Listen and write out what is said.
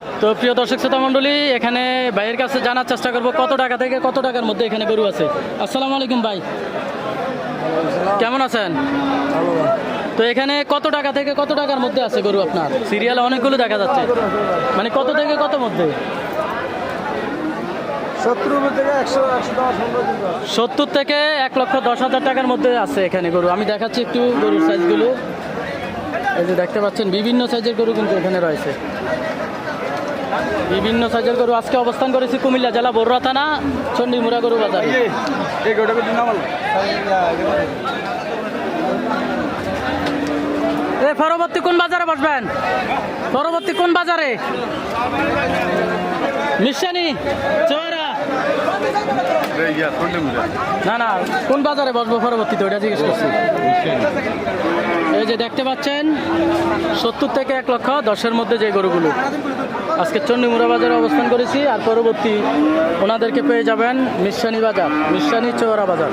তো প্রিয় দর্শক শ্রোতা মণ্ডলী, এখানে ভাইয়ের কাছে জানার চেষ্টা করব কত টাকা থেকে কত টাকার মধ্যে এখানে গরু আছে। আসসালামু আলাইকুম ভাই, কেমন আছেন? তো এখানে কত টাকা থেকে কত টাকার মধ্যে আছে গরু আপনার? সিরিয়ালে অনেকগুলো দেখা যাচ্ছে, মানে কত থেকে কত মধ্যে? 70 থেকে 1,10,000 টাকার মধ্যে আছে এখানে গরু। আমি দেখাচ্ছি একটু গরুর সাইজগুলো। এই যে দেখতে পাচ্ছেন বিভিন্ন সাইজের গরু কিন্তু এখানে রয়েছে, বিভিন্ন সাইজের গরু। আজকে অবস্থান করেছি কুমিল্লা জেলা বড়ুয়া থানা চণ্ডীমুড়া গরু বাজারে। পরবর্তী কোন বাজারে বসবেন? পরবর্তী কোন বাজারে? মিশানি চৌরা? না না, কোন বাজারে বসবো পরবর্তীতে ওইটা জিজ্ঞেস করছি। এই যে দেখতে পাচ্ছেন 70 থেকে 1,10,000 মধ্যে যে গরুগুলো আজকে চণ্ডীমুড়া বাজারে অবস্থান করেছি। আর পরবর্তী ওনাদেরকে পেয়ে যাবেন মিশানি বাজার, মিশানি চৌরা বাজার।